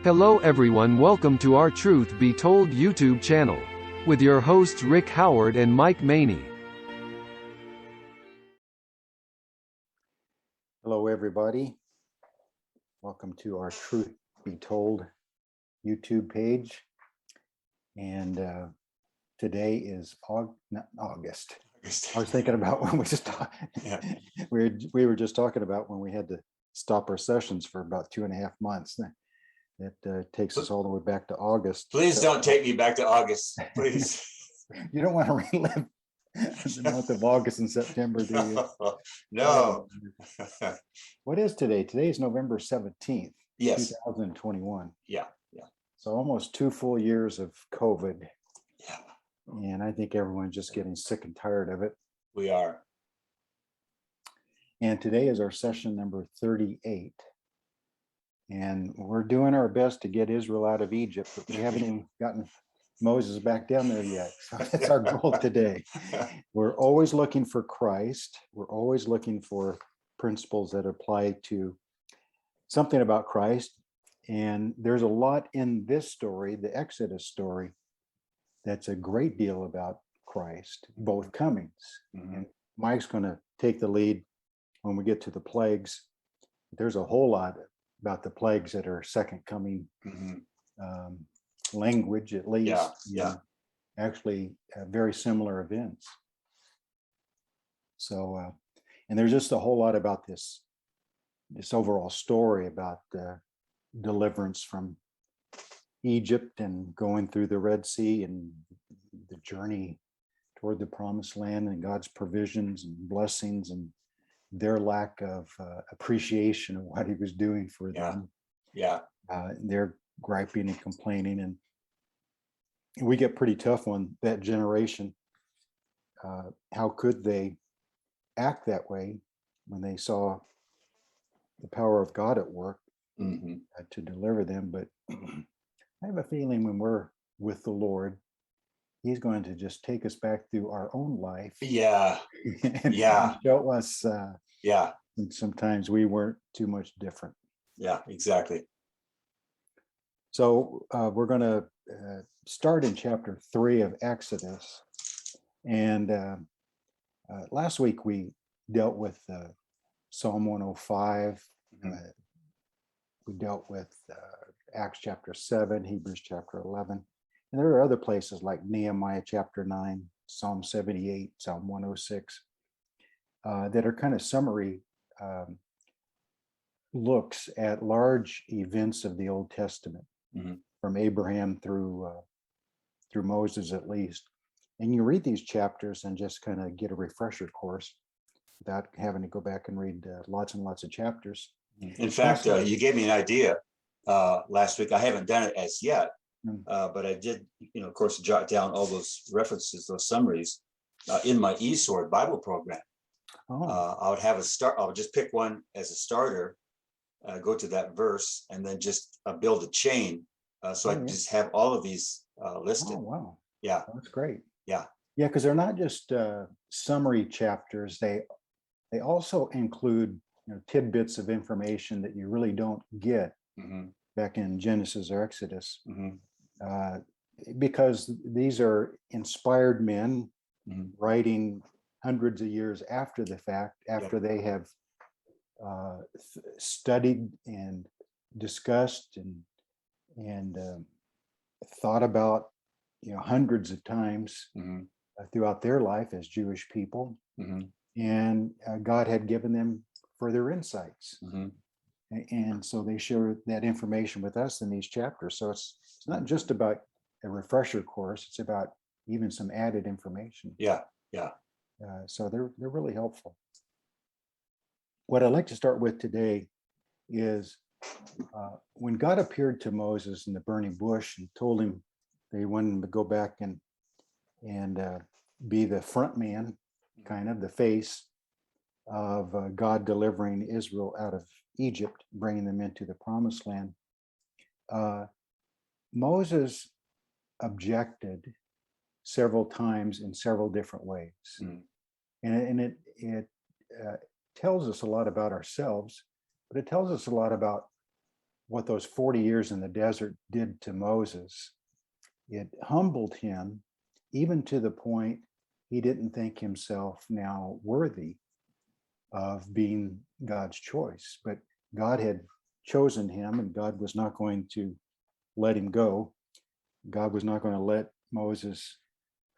Hello everyone, welcome to our Truth Be Told YouTube channel with your hosts Rick Howard and Mike Maney. Hello everybody. Welcome to our Truth Be Told YouTube page. And today is August. I was thinking about when we just we were just talking about when we had to stop our sessions for about 2.5 months. That takes us all the way back to August. Please don't take me back to August, please. You don't want to relive the month of August and September, do you? No. What is today? Today is November 17th, Yes. 2021. Yeah. So almost 2 full years of COVID. Yeah. And I think everyone's just getting sick and tired of it. We are. And today is our session number 38. And we're doing our best to get Israel out of Egypt, but we haven't even gotten Moses back down there yet. So that's our goal today. We're always looking for Christ. We're always looking for principles that apply to something about Christ. And there's a lot in this story, the Exodus story, that's a great deal about Christ, both comings. Mhm. And Mike's going to take the lead when we get to the plagues. There's a whole lot about the plagues that are second coming language, at least. Yeah. Actually, very similar events. So, and there's just a whole lot about this overall story about deliverance from Egypt and going through the Red Sea and the journey toward the Promised Land and God's provisions and blessings and their lack of appreciation of what He was doing for them. Yeah. They're griping and complaining, and we get pretty tough on that generation. How could they act that way when they saw the power of God at work to deliver them? But I have a feeling when we're with the Lord, He's going to just take us back through our own life. Yeah. And show us Yeah. sometimes we weren't too much different. Yeah, exactly. So we're going to start in chapter 3 of Exodus. And last week we dealt with Psalm 105. We dealt with Acts chapter 7, Hebrews chapter 11. And there are other places like Nehemiah chapter 9, Psalm 78, Psalm 106, that are kind of summary looks at large events of the Old Testament, from Abraham through Moses at least. And you read these chapters and just kind of get a refresher course without having to go back and read lots and lots of chapters. In fact, you gave me an idea last week. I haven't done it as yet, but I did, of course, jot down all those references, those summaries in my eSword Bible program. I would have I would just pick one as a starter, go to that verse, and then just build a chain. So I just have all of these listed. Oh, wow. Yeah. That's great. Yeah. Yeah, because they're not just summary chapters. They also include tidbits of information that you really don't get back in Genesis or Exodus, because these are inspired men writing hundreds of years after the fact, after they have studied and discussed and thought about hundreds of times throughout their life as Jewish people, and God had given them further insights, and so they share that information with us in these chapters. So it's not just about a refresher course; it's about even some added information. Yeah. So they're really helpful. What I'd like to start with today is when God appeared to Moses in the burning bush and told him that He wanted him to go back and be the front man, kind of the face of God delivering Israel out of Egypt, bringing them into the Promised Land. Moses objected several times in several different ways, and it tells us a lot about ourselves, but it tells us a lot about what those 40 years in the desert did to Moses, it humbled him even to the point he didn't think himself now worthy of being God's choice. But God had chosen him, and God was not going to let him go. God was not going to let Moses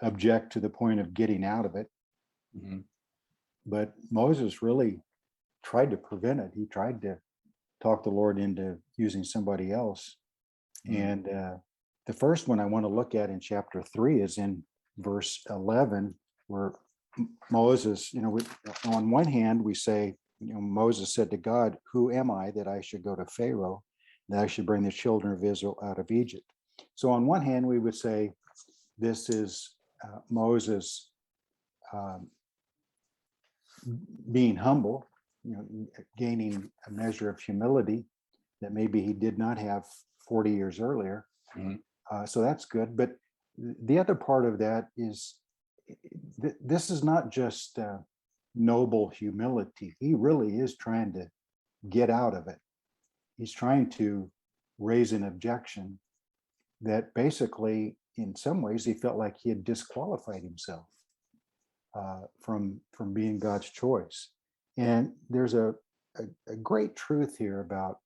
object to the point of getting out of it. Mhm. But Moses really tried to prevent it. He tried to talk the Lord into using somebody else. And the first one I want to look at in chapter 3 is in verse 11, where Moses, on one hand, we say, Moses said to God, "Who am I that I should go to Pharaoh, that I should bring the children of Israel out of Egypt?" So on one hand, we would say this is Moses being humble, gaining a measure of humility that maybe he did not have 40 years earlier. Mhm. So that's good. But the other part of that is this is not just noble humility. He really is trying to get out of it. He's trying to raise an objection that basically, in some ways, he felt like he had disqualified himself from being God's choice. And there's a great truth here about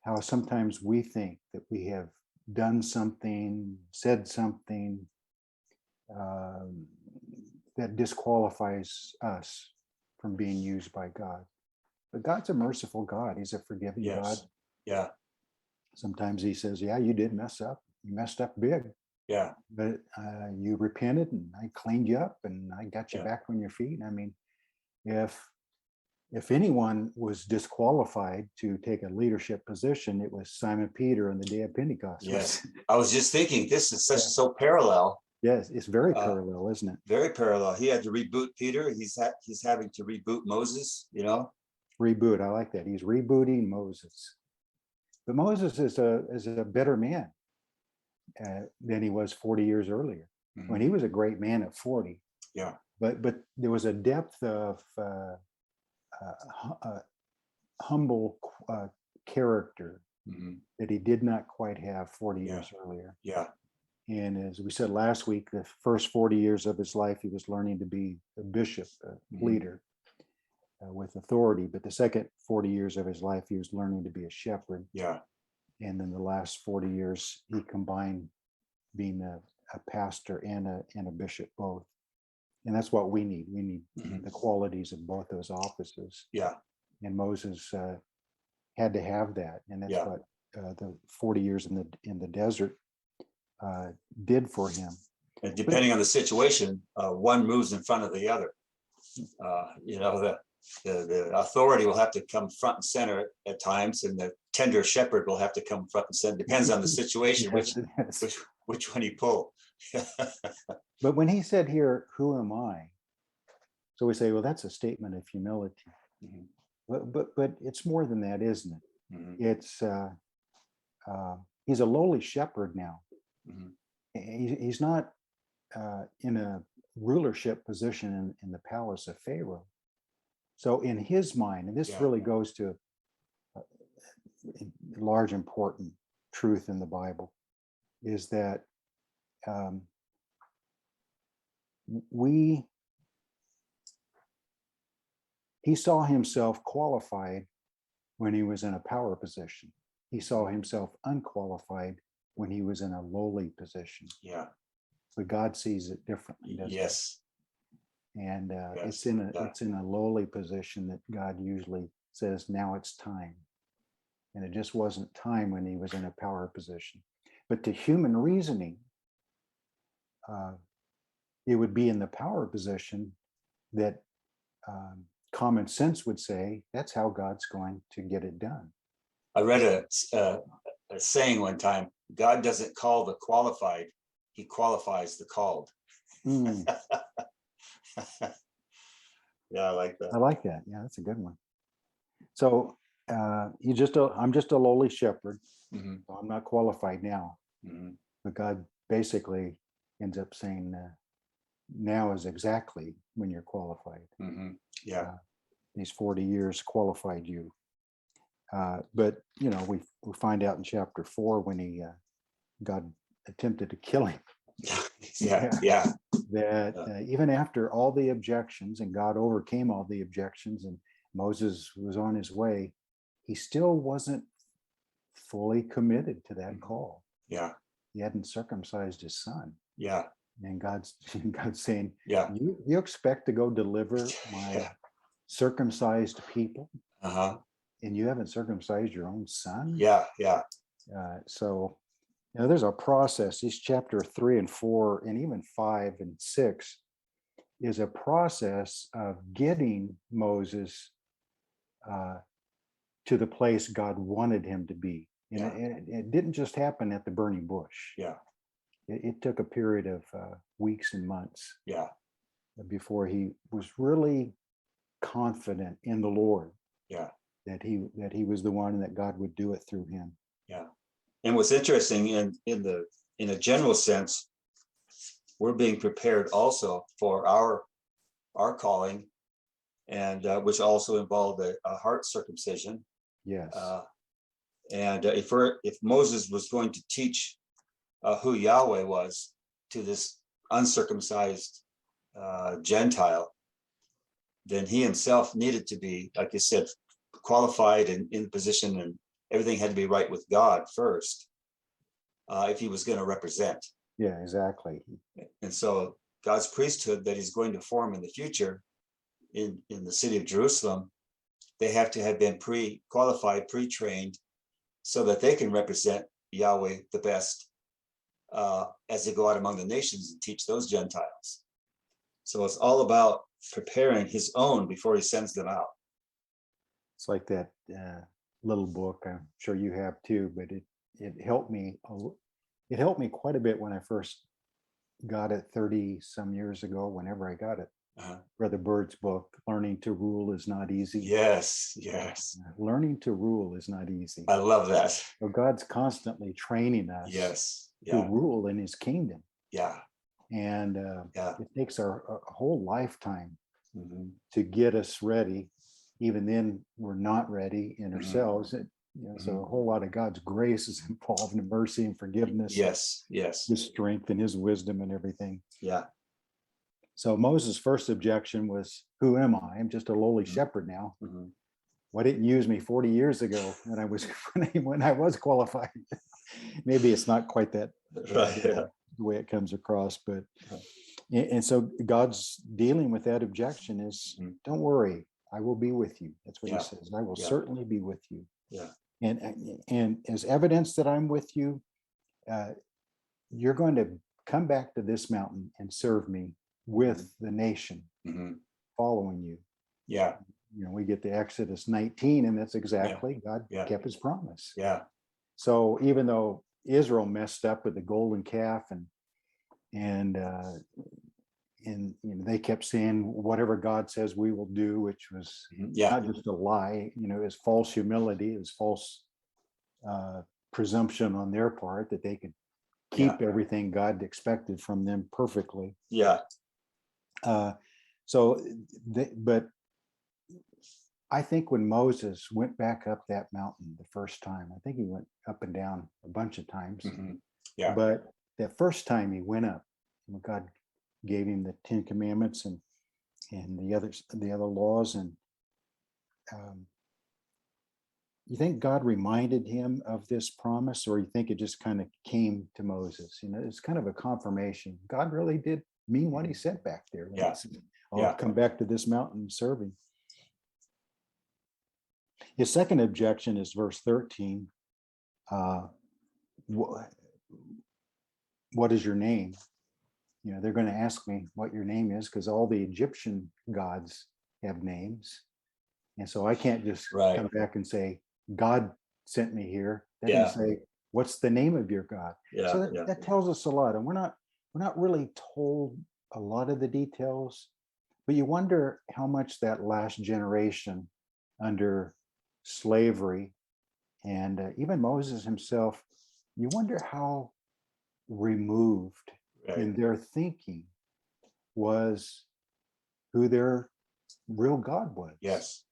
how sometimes we think that we have done something, said something that disqualifies us from being used by God. But God's a merciful God. He's a forgiving God. Yes. Yeah. Sometimes he says, yeah, you did mess up. You messed up big. Yeah. But you repented, and I cleaned you up, and I got you Yeah. back on your feet. I mean, if anyone was disqualified to take a leadership position, it was Simon Peter on the day of Pentecost. Yes. I was just thinking, this is so parallel. Yes, it's very parallel, isn't it? Very parallel. He had to reboot Peter. He's having to reboot Moses, Reboot. I like that. He's rebooting Moses. But Moses is a better man than he was 40 years earlier. Mhm. When he was a great man at 40. Yeah. But there was a depth of humble character Mhm. that he did not quite have 40 Yeah. years earlier. Yeah. And as we said last week, the first 40 years of his life, he was learning to be a bishop, a leader with authority. But the second 40 years of his life, he was learning to be a shepherd. Yeah. And then the last 40 years, he combined being a pastor and a bishop both. And that's what we need. We need the qualities of both those offices. Yeah. And Moses had to have that. And that's what the 40 years in the desert did for him. And depending on the situation, one moves in front of the other. The authority will have to come front and center at times, and the tender shepherd will have to come front and center. Depends on the situation, which one you pull. But when he said here, "Who am I?" So we say, well, that's a statement of humility. Mm-hmm. But it's more than that, isn't it? Mm-hmm. It's he's a lowly shepherd now. Mm-hmm. He's not in a rulership position in the palace of Pharaoh. So in his mind, and this really goes to a large important truth in the Bible, is that he saw himself qualified when he was in a power position. He saw himself unqualified when he was in a lowly position. Yeah. But God sees it differently, doesn't Yes. He? And it's in a lowly position that God usually says, now it's time. And it just wasn't time when he was in a power position. But to human reasoning, it would be in the power position that common sense would say that's how God's going to get it done. I read a saying one time: God doesn't call the qualified, he qualifies the called. Yeah, I like that. I like that. Yeah, that's a good one. So I'm just a lowly shepherd. Mm-hmm. So I'm not qualified now. Mm-hmm. But God basically ends up saying, now is exactly when you're qualified. Mm-hmm. Yeah. These 40 years qualified you. But we find out in chapter 4 when God attempted to kill him. Yeah. That even after all the objections, and God overcame all the objections, and Moses was on his way, he still wasn't fully committed to that call. Yeah. He hadn't circumcised his son. Yeah. And God's saying, Yeah. you expect to go deliver my circumcised people, and you haven't circumcised your own son? Yeah. So there's a process. These chapter 3 and 4 and even 5 and 6 is a process of getting Moses to the place God wanted him to be. And it didn't just happen at the burning bush. Yeah. It took a period of weeks and months. Yeah. Before he was really confident in the Lord. Yeah. That he was the one, and that God would do it through him. Yeah. And what's interesting in a general sense, we're being prepared also for our calling, and which also involved a heart circumcision. Yes. And if Moses was going to teach who Yahweh was to this uncircumcised Gentile, then he himself needed to be, like you said, qualified and in position, and everything had to be right with God first if he was going to represent. Yeah, exactly. And so God's priesthood that he's going to form in the future in the city of Jerusalem, they have to have been pre-qualified, pre-trained, so that they can represent Yahweh the best as they go out among the nations and teach those Gentiles. So it's all about preparing his own before he sends them out. It's like that little book. I'm sure you have too, but it helped me. It helped me quite a bit when I first got it 30 some years ago. Whenever I got it, Brother Bird's book, "Learning to Rule is Not Easy." Yes. Learning to rule is not easy. I love that. So God's constantly training us. Yes. To rule in his kingdom. Yeah. And it takes a whole lifetime to get us ready. Even then, we're not ready in ourselves. So a whole lot of God's grace is involved, in mercy and forgiveness. Yes. His strength and his wisdom and everything. Yeah. So Moses' first objection was, "Who am I? I'm just a lowly shepherd now. Why didn't you use me 40 years ago when I was qualified?" Maybe it's not quite that Right. the way it comes across, but and so God's dealing with that objection is, don't worry, I will be with you. That's what he says. I will certainly be with you. Yeah. And as evidence that I'm with you, you're going to come back to this mountain and serve me with the nation following you. Yeah. We get to Exodus 19, and that's exactly God kept his promise. Yeah. So even though Israel messed up with the golden calf, and they kept saying whatever God says we will do, which was not just a lie, it was false humility, it was false presumption on their part that they could keep everything God expected from them perfectly. Yeah. But I think when Moses went back up that mountain the first time, I think he went up and down a bunch of times. Yeah. But that first time he went up, God gave him the 10 Commandments and the other laws. And you think God reminded him of this promise, or you think it just kind of came to Moses? It's kind of a confirmation. God really did mean what he said back there. He said, I'll come back to this mountain and serve him. His second objection is verse 13. What is your name? They're going to ask me what your name is, because all the Egyptian gods have names. And so I can't just come back and say, God sent me here. They're going to say, what's the name of your God? So that tells us a lot. And we're not really told a lot of the details, but you wonder how much that last generation under slavery, and even Moses himself, you wonder how removed in their thinking was who their real God was. Yes.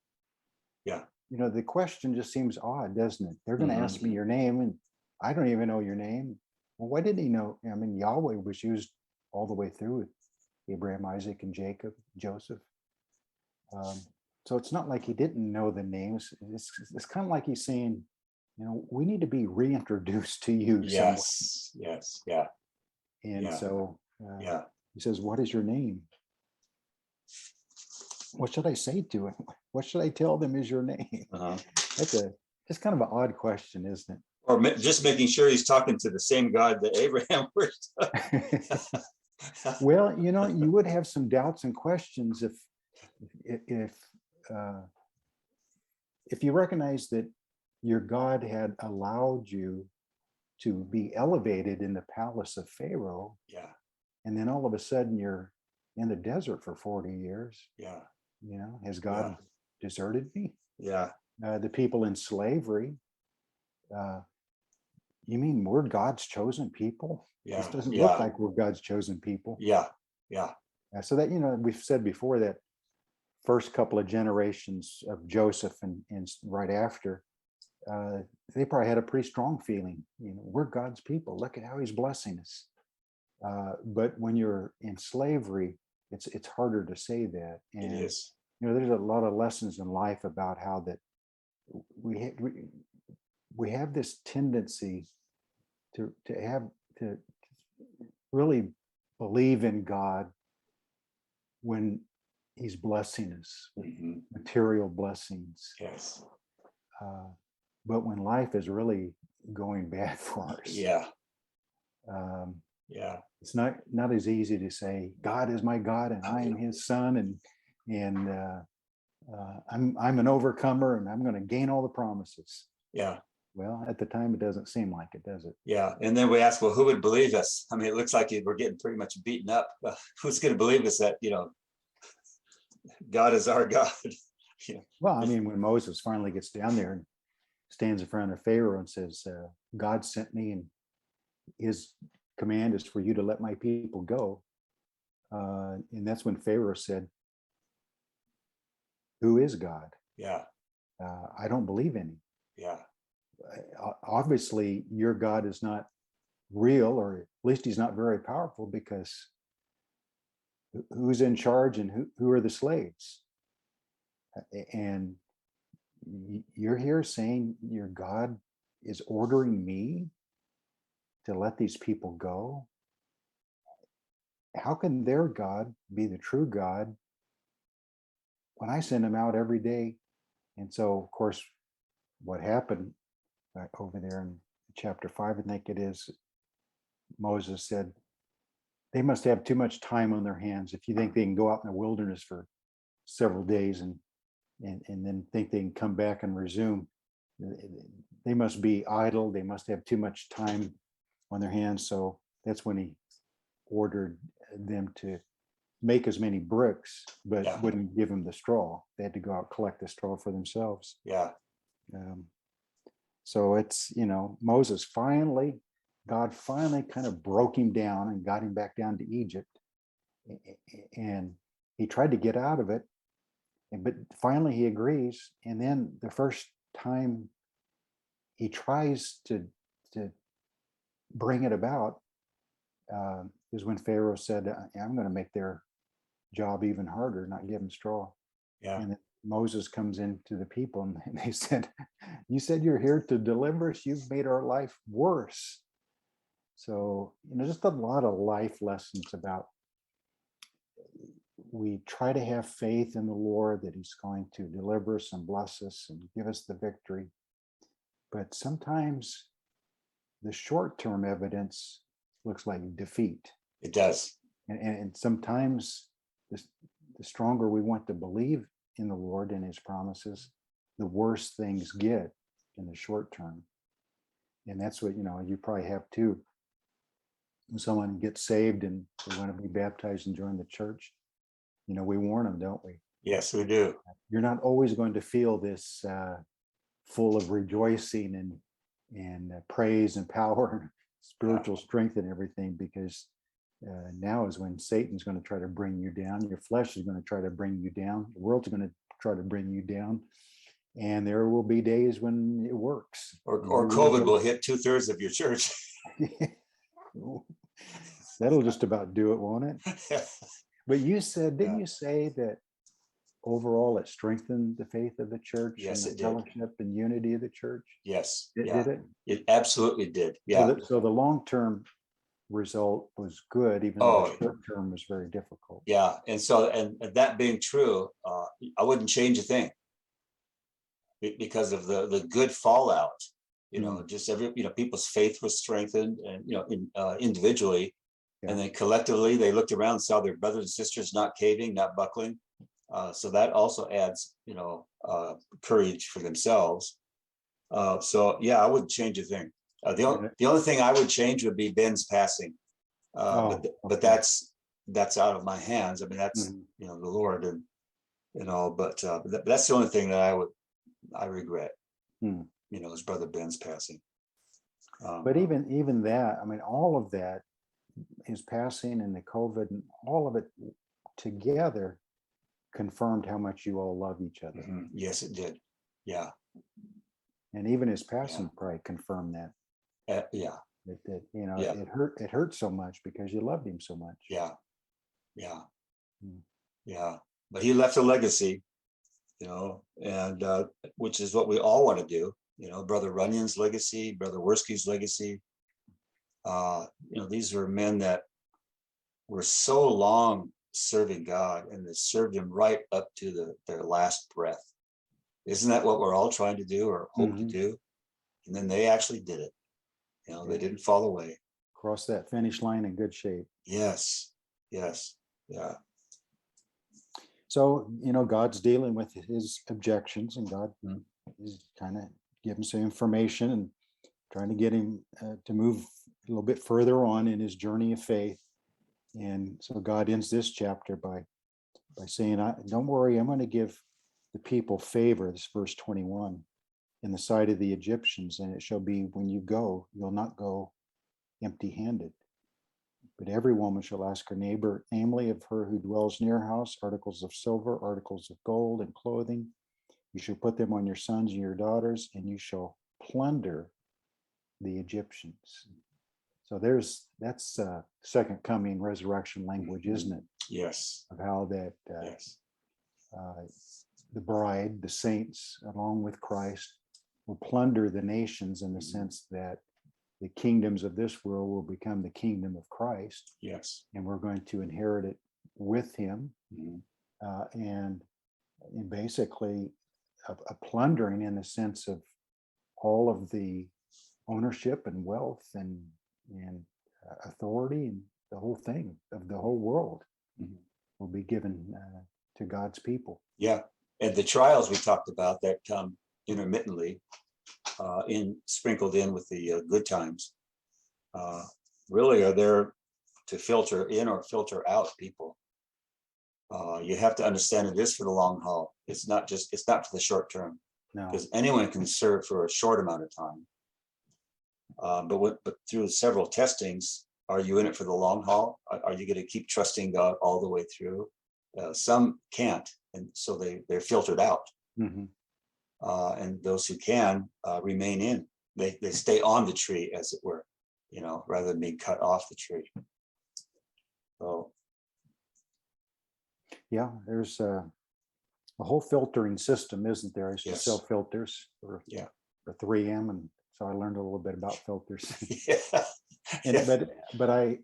Yeah. the question just seems odd, doesn't it? They're going to ask me your name, and I don't even know your name. Well, why didn't he know? I mean, Yahweh was used all the way through with Abraham, Isaac, and Jacob, Joseph. So it's not like he didn't know the names. It's kind of like he's saying, we need to be reintroduced to you. Yes. Yes. Yeah. And so Yeah. he says, what is your name? What should I say to him? What should I tell them is your name? That's just kind of an odd question, isn't it? Or just making sure he's talking to the same God that Abraham was. Well, you would have some doubts and questions if you recognize that your God had allowed you to be elevated in the palace of Pharaoh. Yeah. And then all of a sudden you're in the desert for 40 years. Yeah. Has God deserted me? Yeah. The people in slavery. You mean we're God's chosen people? Yeah. This doesn't look like we're God's chosen people. Yeah. Yeah. So that, we've said before that first couple of generations of Joseph and right after, they probably had a pretty strong feeling, we're God's people. Look at how he's blessing us. But when you're in slavery, it's harder to say that. And it is. There's a lot of lessons in life about how that we have this tendency to really believe in God when he's blessing us with material blessings. Yes. But when life is really going bad for us, it's not as easy to say God is my God and I am his son, and I'm an overcomer and I'm going to gain all the promises. Yeah. Well, at the time, it doesn't seem like it, does it? Yeah. And then we ask, well, who would believe us? I mean, it looks like we're getting pretty much beaten up. Who's going to believe us that, God is our God? Well, I mean, when Moses finally gets down there and stands in front of Pharaoh and says, God sent me and his command is for you to let my people go. And that's when Pharaoh said, who is God? Yeah. I don't believe in him. Yeah. Obviously, your God is not real, or at least he's not very powerful, because who's in charge and who are the slaves? And you're here saying your God is ordering me to let these people go. How can their God be the true God when I send them out every day? And so, of course, what happened over there in chapter 5, I think it is, Moses said, they must have too much time on their hands if you think they can go out in the wilderness for several days and then think they can come back and resume. They must be idle. They must have too much time on their hands. So that's when he ordered them to make as many bricks, but wouldn't give them the straw. They had to go out and collect the straw for themselves. Yeah. So it's, God finally kind of broke him down and got him back down to Egypt. And he tried to get out of it, but finally he agrees. And then the first time he tries to bring it about is when Pharaoh said, I'm going to make their job even harder, not give them straw. Yeah. And Moses comes into the people and they said, you said you're here to deliver us. You've made our life worse. So, just a lot of life lessons about, we try to have faith in the Lord that he's going to deliver us and bless us and give us the victory. But sometimes the short-term evidence looks like defeat. It does. And sometimes the stronger we want to believe in the Lord and his promises, the worse things get in the short term. And that's what, you probably have too. When someone gets saved and they want to be baptized and join the church, we warn them, don't we? Yes, we do. You're not always going to feel this full of rejoicing and praise and power and spiritual strength and everything, because now is when Satan's going to try to bring you down. Your flesh is going to try to bring you down. The world's going to try to bring you down. And there will be days when it works. Or COVID will hit 2/3 of your church. That'll just about do it, won't it? But you said, didn't Yeah. you say that overall it strengthened the faith of the church? Yes, and it the did. fellowship and unity of the church? Yes. Did Yeah. it? It absolutely did. Yeah. So the long-term result was good, even though the Oh, short term was very difficult. yeah. And so, and that being true, I wouldn't change a thing because of the good fallout. You know, just people's faith was strengthened, and individually, Yeah. and then collectively, they looked around and saw their brothers and sisters not caving, not buckling. So that also adds, courage for themselves. So yeah, I wouldn't change a thing. The only thing I would change would be Ben's passing. But Okay. that's out of my hands. I mean, that's Mhm. the Lord, and but that's the only thing that I regret. Hmm. His brother Ben's passing. But even that, I mean, all of that, his passing and the COVID and all of it together confirmed how much you all love each other. Yes, it did. Yeah. And even his passing probably confirmed that. Yeah. Yeah. It hurt so much because you loved him so much. Yeah. Yeah. Hmm. Yeah. But he left a legacy, and which is what we all want to do. Brother Runyon's legacy, Brother Worski's legacy. These were men that were so long serving God, and they served him right up to their last breath. Isn't that what we're all trying to do or hope to do? And then they actually did it. They didn't fall away. Cross that finish line in good shape. Yes. Yes. Yeah. So, God's dealing with his objections, and God is kind of giving some information and trying to get him to move a little bit further on in his journey of faith. And so God ends this chapter by saying, don't worry, I'm going to give the people favor, this verse 21, in the sight of the Egyptians, and it shall be when you go, you'll not go empty-handed. But every woman shall ask her neighbor, namely of her who dwells near her house, articles of silver, articles of gold, and clothing. You shall put them on your sons and your daughters, and you shall plunder the Egyptians. So that's second coming resurrection language, isn't it? Yes. Of how that Yes. The bride, the saints, along with Christ, will plunder the nations in the sense that the kingdoms of this world will become the kingdom of Christ. Yes. And we're going to inherit it with him. Mm-hmm. And basically a plundering in the sense of all of the ownership and wealth and authority and the whole thing of the whole world will be given to God's people. Yeah. And the trials we talked about that come intermittently, sprinkled in with the good times, really are there to filter in or filter out people. You have to understand it is for the long haul. It's not for the short term. No. Because anyone can serve for a short amount of time. But through several testings, are you in it for the long haul? Are you going to keep trusting God all the way through? Some can't, and so they're filtered out. Mm-hmm. And those who can remain in, they stay on the tree, as it were, rather than being cut off the tree. So, yeah, there's a whole filtering system, isn't there? I used to Yes. sell filters for 3M, and so I learned a little bit about filters. But I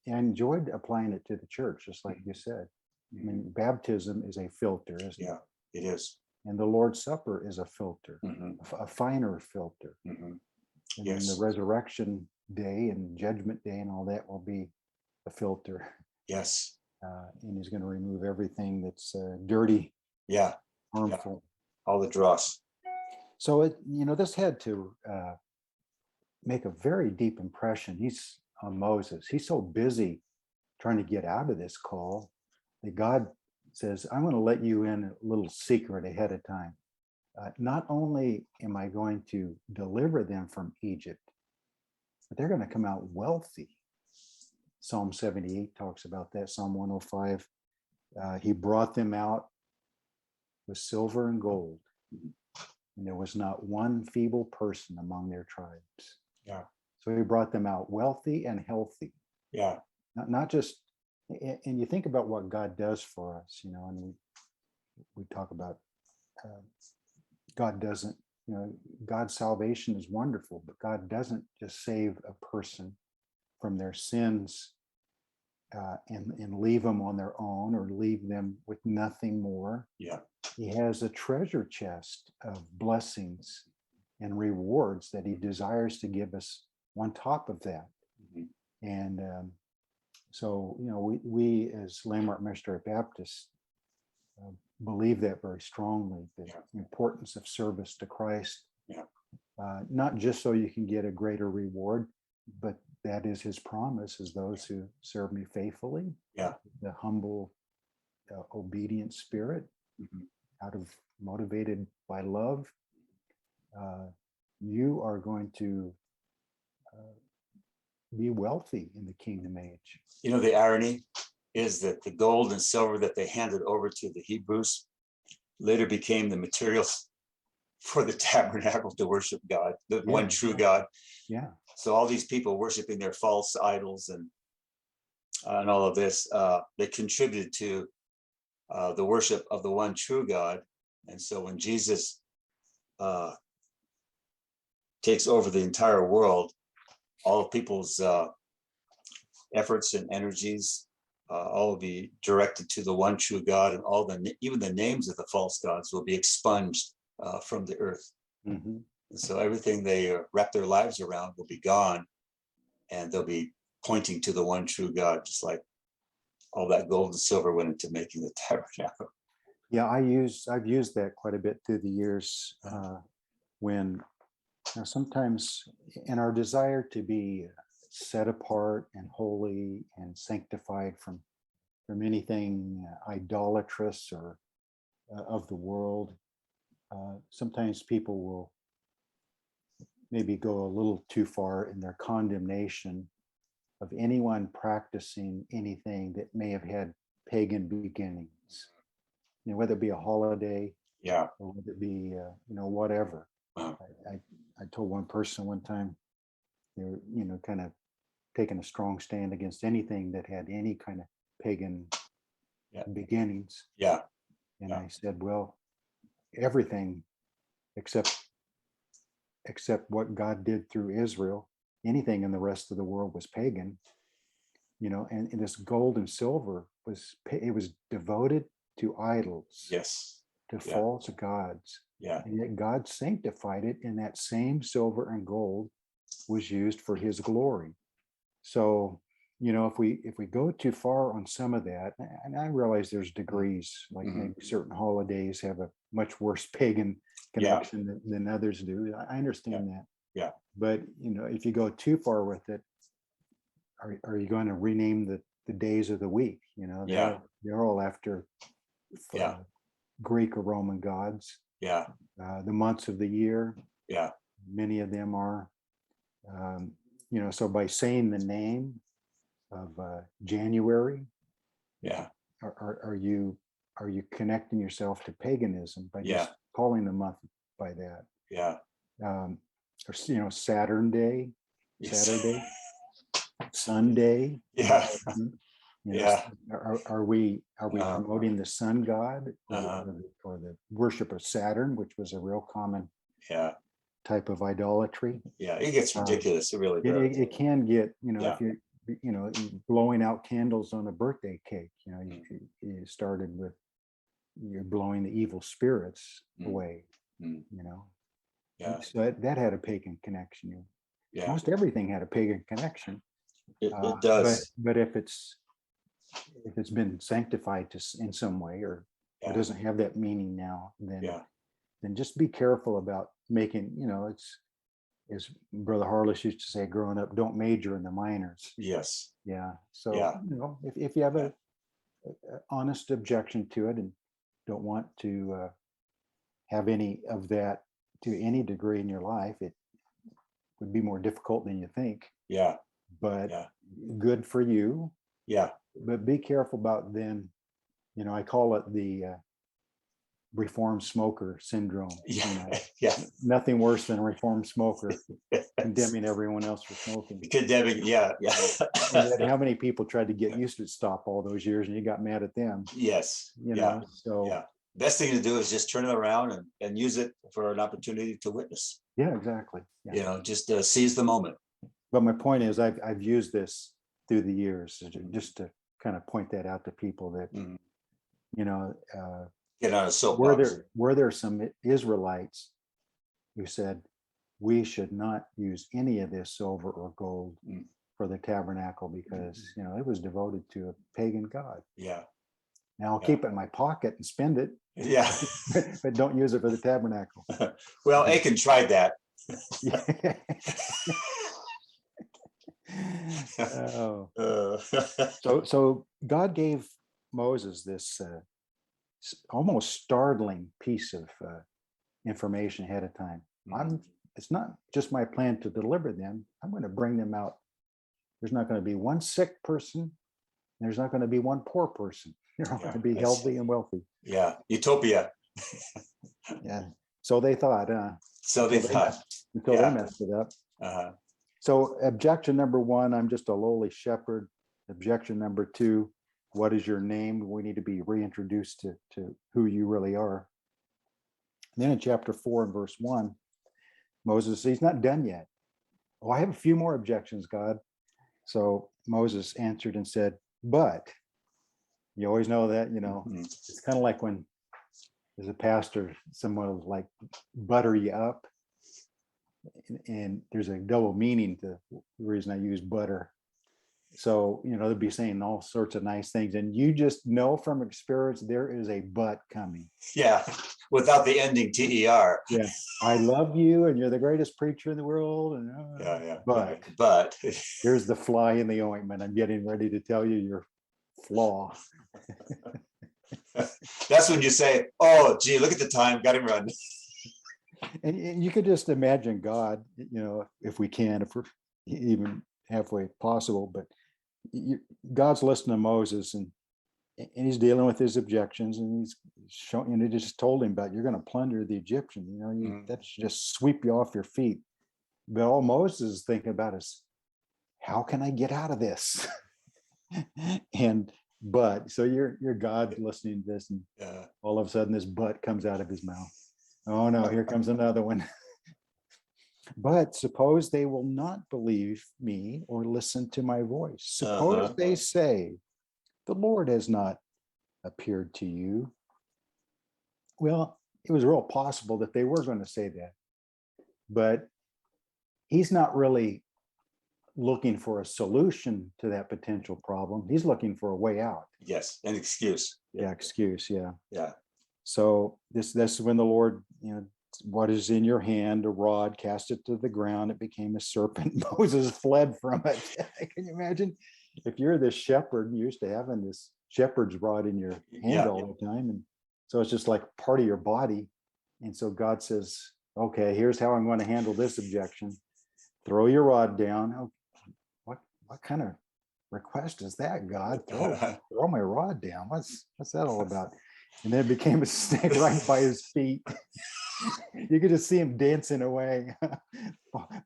enjoyed applying it to the church, just like you said. I mean, baptism is a filter, isn't it? Yeah, it is. And the Lord's Supper is a filter, a finer filter. Mm-hmm. And Yes. then the resurrection day and judgment day and all that will be a filter. Yes. And he's going to remove everything that's dirty, harmful. All the dross. So this had to make a very deep impression. He's on Moses. He's so busy trying to get out of this call that God says, I'm going to let you in a little secret ahead of time. Not only am I going to deliver them from Egypt, but they're going to come out wealthy. Psalm 78 talks about that. Psalm 105, he brought them out with silver and gold. and there was not one feeble person among their tribes. Yeah. So he brought them out wealthy and healthy. Yeah. Not just, and you think about what God does for us, you know, and we talk about God doesn't, you know, God's salvation is wonderful, but God doesn't just save a person from their sins and leave them on their own or leave them with nothing more. Yeah. He has a treasure chest of blessings and rewards that he desires to give us on top of that. Mhm. And so, you know, we as Landmark Missionary Baptists believe that very strongly, the importance of service to Christ. Yeah. Not just so you can get a greater reward, but that is his promise, is those who serve me faithfully. Yeah. The humble, obedient spirit, Mhm. out of motivated by love, you are going to be wealthy in the kingdom age. You know, the irony is that the gold and silver that they handed over to the Hebrews later became the materials for the tabernacle to worship God, the one true God. Yeah. So all these people worshiping their false idols and all of this, they contributed to the worship of the one true God. And so when Jesus takes over the entire world, all of people's efforts and energies all will be directed to the one true God, and even the names of the false gods will be expunged from the earth. Mm-hmm. And so everything they wrap their lives around will be gone, and they'll be pointing to the one true God, just like all that gold and silver went into making the tabernacle. Yeah, I've used that quite a bit through the years when, you know, sometimes in our desire to be set apart and holy and sanctified from anything idolatrous or of the world, sometimes people will maybe go a little too far in their condemnation of anyone practicing anything that may have had pagan beginnings. You know, whether it be a holiday, Yeah. or whether it be you know, whatever. Wow. I told one person one time, they're, you know, kind of taking a strong stand against anything that had any kind of pagan beginnings. Yeah. And I said, well, everything except what God did through Israel, anything in the rest of the world was pagan. You know, and this gold and silver was devoted to idols. Yes. To false gods. Yeah. And yet God sanctified it, and that same silver and gold was used for his glory. So, you know, if we go too far on some of that, and I realize there's degrees, like maybe certain holidays have a much worse pagan connection than others do. I understand that. Yeah. But, you know, if you go too far with it, are you going to rename the days of the week? You know, they're all after Greek or Roman gods. Yeah. The months of the year. Yeah. Many of them are. You know, so by saying the name of January, are you connecting yourself to paganism by just calling the month by that? Yeah. Or, you know, Saturn Day, Saturday, Sunday. Yeah. You know, are we promoting the sun god or the worship of Saturn, which was a real common type of idolatry? Yeah, it gets ridiculous. It really does. It can get, you know, if you're, you know, blowing out candles on a birthday cake, you know, you started with, you're blowing the evil spirits away, you know. Yeah. So that had a pagan connection. Yeah. Most everything had a pagan connection. It does. But if it's been sanctified in some way, or it doesn't have that meaning now, then just be careful about making, you know, it's, as Brother Harless used to say growing up, don't major in the minors. Yes. Yeah. So, you know, if you have a honest objection to it and don't want to have any of that to any degree in your life, it would be more difficult than you think. Yeah. But good for you. Yeah. But be careful about then, you know, I call it the reformed smoker syndrome. Yeah, You know, yeah. nothing worse than a reformed smoker condemning everyone else for smoking. Condemning, yeah, yeah. And yet how many people tried to get used to stop all those years and you got mad at them? Yes, You yeah, know, so yeah. Best thing to do is just turn it around and use it for an opportunity to witness. yeah, exactly. Yeah. You know, just seize the moment. But my point is, I've used this through the years just to kind of point that out to people that, Mhm. you know, Get on a soapbox. were there some Israelites who said we should not use any of this silver or gold Mm. for the tabernacle because you know it was devoted to a pagan god. Yeah, Now I'll Yeah. keep it in my pocket and spend it, yeah. but don't use it for the tabernacle. Well, Achan tried that. Oh. Uh, So God gave Moses this almost startling piece of information ahead of time. It's not just my plan to deliver them. I'm going to bring them out. There's not going to be one sick person. There's not going to be one poor person. They're all going to be healthy and wealthy. Yeah, utopia. Yeah. So they thought. So they thought. Until they messed it up. Uh-huh. So objection number one, I'm just a lowly shepherd. Objection number two, what is your name? We need to be reintroduced to who you really are. And then in chapter 4 and verse 1, Moses, he's not done yet. Oh, I have a few more objections, God. So Moses answered and said, but you always know that, you know, Mhm. it's kind of like when as a pastor, someone will like butter you up. And there's a double meaning to the reason I use butter. So, you know, they'll be saying all sorts of nice things. And you just know from experience, there is a but coming. Yeah, without the ending TER. Yeah. I love you and you're the greatest preacher in the world. And Yeah. But here's the fly in the ointment. I'm getting ready to tell you your flaw. That's when you say, oh, gee, look at the time, got him run. And you could just imagine God, you know, if we can, if we're even halfway possible, but God's listening to Moses and he's dealing with his objections and he's showing, you know, he just told him about, you're going to plunder the Egyptian, you know, that should just sweep you off your feet. But all Moses is thinking about is, how can I get out of this? But so you're God listening to this and all of a sudden this but comes out of his mouth. Oh no, here comes another one. But suppose they will not believe me or listen to my voice. Suppose they say, the Lord has not appeared to you. Well, it was real possible that they were going to say that, but he's not really looking for a solution to that potential problem. He's looking for a way out. Yes, an excuse. Yeah, excuse. Yeah. Yeah. So this is when the Lord, you know, what is in your hand, a rod, cast it to the ground. It became a serpent. Moses fled from it. Can you imagine if you're this shepherd, you used to having this shepherd's rod in your hand all the time. And so it's just like part of your body. And so God says, okay, here's how I'm going to handle this objection. Throw your rod down. Oh, what kind of request is that, God? Throw my rod down. What's that all about? And then it became a snake right by his feet. You could just see him dancing away,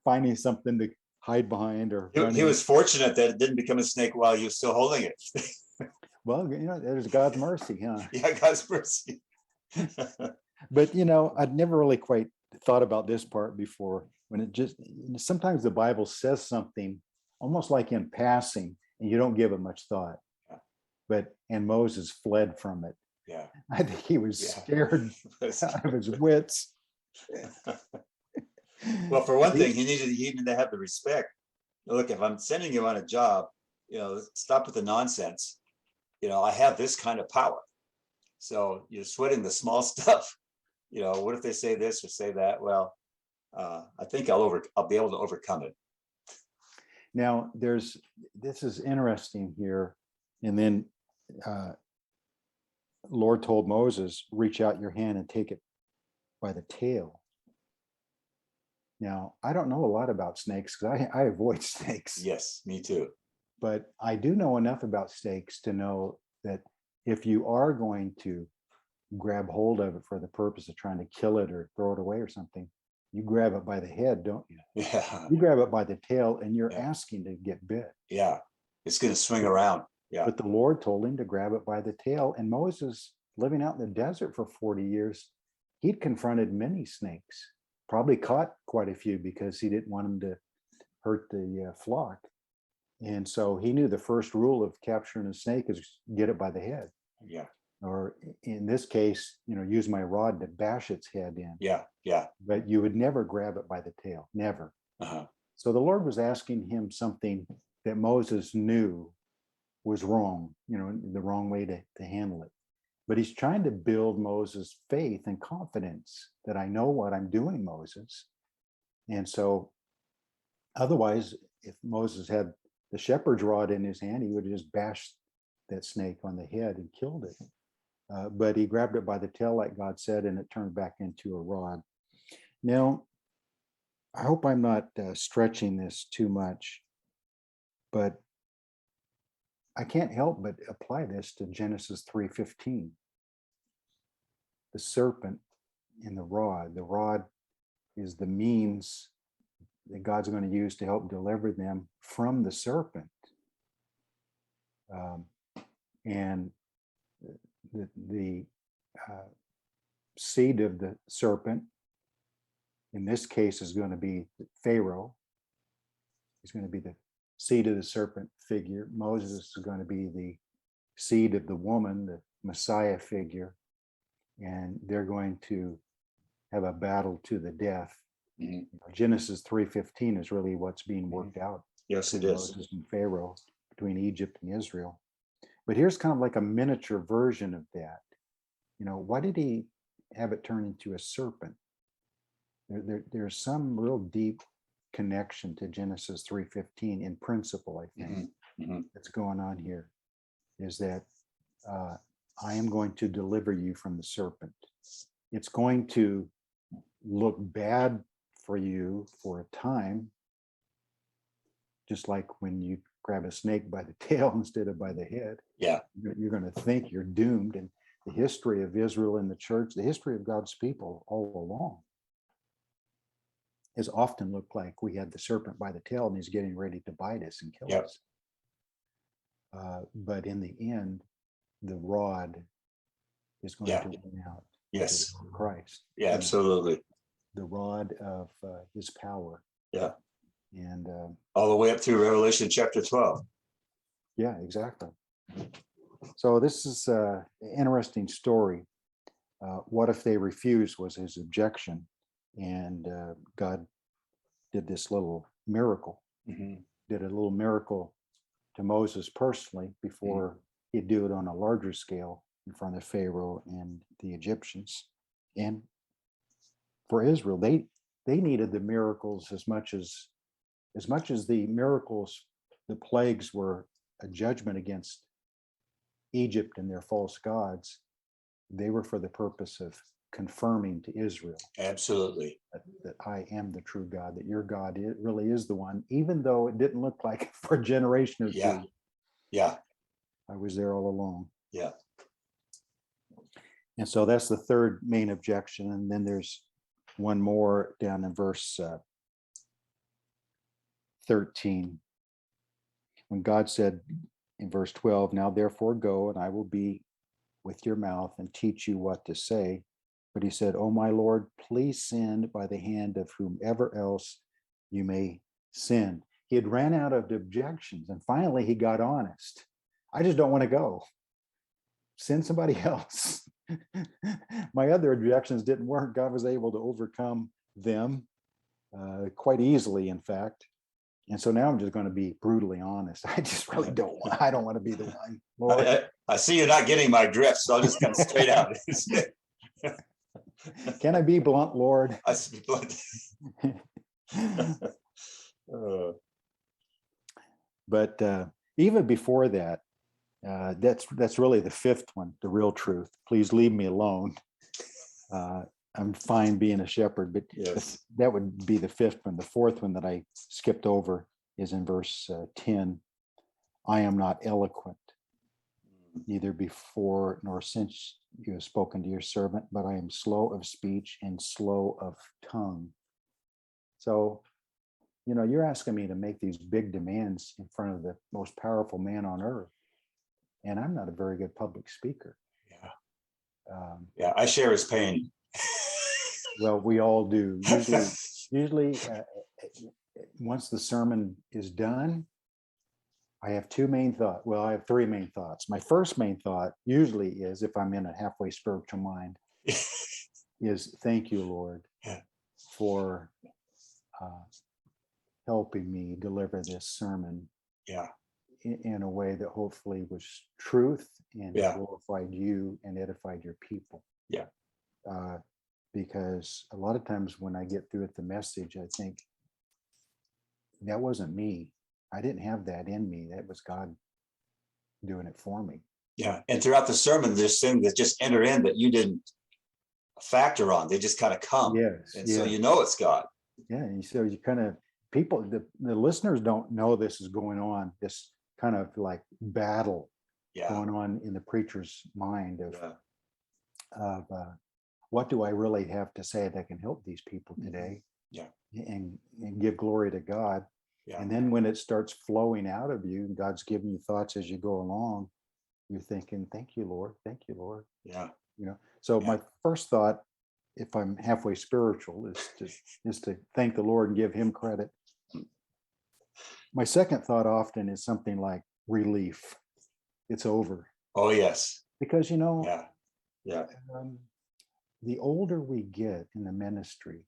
finding something to hide behind. Or he was fortunate that it didn't become a snake while he was still holding it. Well, you know, there's God's mercy, huh? Yeah, God's mercy. But, you know, I'd never really quite thought about this part before. When it just, sometimes the Bible says something almost like in passing, and you don't give it much thought. And Moses fled from it. Yeah, I think he was scared out of his wits. Well, for one thing, he needed to have the respect. Look, if I'm sending you on a job, you know, stop with the nonsense. You know, I have this kind of power. So you're sweating the small stuff. You know, what if they say this or say that? Well, I think I'll be able to overcome it. Now, this is interesting here. And then Lord told Moses, reach out your hand and take it by the tail. Now, I don't know a lot about snakes because I avoid snakes. Yes, me too. But I do know enough about snakes to know that if you are going to grab hold of it for the purpose of trying to kill it or throw it away or something. You grab it by the head, don't you? Yeah. You grab it by the tail and you're Yeah. asking to get bit. Yeah. It's going to swing around. Yeah. But the Lord told him to grab it by the tail. And Moses, living out in the desert for 40 years, he'd confronted many snakes, probably caught quite a few because he didn't want them to hurt the flock. And so he knew the first rule of capturing a snake is get it by the head. Yeah. Or in this case, use my rod to bash its head in. Yeah. Yeah. But you would never grab it by the tail, never. Uh-huh. So the Lord was asking him something that Moses knew was wrong, the wrong way to handle it. But he's trying to build Moses' faith and confidence that I know what I'm doing, Moses. And so otherwise, if Moses had the shepherd's rod in his hand, he would have just bashed that snake on the head and killed it. But he grabbed it by the tail, like God said, and it turned back into a rod. Now, I hope I'm not stretching this too much, but I can't help but apply this to Genesis 3:15. The serpent and the rod. The rod is the means that God's going to use to help deliver them from the serpent. And the seed of the serpent, in this case, is going to be Pharaoh. He's going to be the seed of the serpent figure. Moses is going to be the seed of the woman, the Messiah figure. And they're going to have a battle to the death. Mm-hmm. Genesis 3:15 is really what's being worked out. Yes, it is. Moses and Pharaoh, between Egypt and Israel. But here's kind of like a miniature version of that. Why did he have it turn into a serpent? There's some real deep connection to Genesis 3:15 in principle, I think, that's going on here, is that I am going to deliver you from the serpent. It's going to look bad for you for a time, just like when you grab a snake by the tail instead of by the head. Yeah. You're going to think you're doomed. And the history of Israel and the church, the history of God's people all along, has often looked like we had the serpent by the tail and he's getting ready to bite us and kill us. But in the end, the rod is going to win out. Yes. Christ. Yeah, absolutely. The rod of his power. Yeah. And all the way up through Revelation chapter 12. Yeah, exactly. So this is an interesting story. What if they refuse was his objection. And God did this little miracle, did a little miracle to Moses personally before he'd do it on a larger scale in front of Pharaoh and the Egyptians. And for Israel, they needed the miracles as much as the miracles, the plagues were a judgment against Egypt and their false gods. They were for the purpose of confirming to Israel. Absolutely. That I am the true God, that your God really is the one, even though it didn't look like it for a generation or two. Yeah. I was there all along. Yeah. And so that's the third main objection. And then there's one more down in verse 13. When God said in verse 12, now therefore go, and I will be with your mouth and teach you what to say. But he said, oh my Lord, please send by the hand of whomever else you may send. He had ran out of objections, and finally he got honest. I just don't want to go. Send somebody else. My other objections didn't work. God was able to overcome them quite easily, in fact. And so now I'm just going to be brutally honest. I just really don't want to be the one. Lord. I see you're not getting my drift, so I'll just come straight out. Can I be blunt, Lord? I see blunt. But even before that, that's really the fifth one, the real truth. Please leave me alone. I'm fine being a shepherd, but yes, that would be the fifth one. The fourth one that I skipped over is in verse 10. I am not eloquent. neither before nor since you have spoken to your servant, but I am slow of speech and slow of tongue. So, you're asking me to make these big demands in front of the most powerful man on earth. And I'm not a very good public speaker. Yeah, I share his pain. Well, we all do. Usually, once the sermon is done, I have two main thoughts. Well, I have three main thoughts. My first main thought usually is, if I'm in a halfway spiritual mind, is thank you, Lord, for helping me deliver this sermon in a way that hopefully was truth and glorified you and edified your people. Because a lot of times when I get through with the message, I think that wasn't me. I didn't have that in me. That was God doing it for me. Yeah. And throughout the sermon, there's things that just enter in that you didn't factor on. They just kind of come. Yes. And so it's God. Yeah. And so you kind of, people, the listeners don't know this is going on, this kind of like battle going on in the preacher's mind of what do I really have to say that can help these people today? And give glory to God. And then when it starts flowing out of you, and God's giving you thoughts as you go along, you're thinking, thank you, Lord. Thank you, Lord. So my first thought, if I'm halfway spiritual, is to thank the Lord and give him credit. My second thought often is something like relief. It's over. Oh, yes. Because, the older we get in the ministry,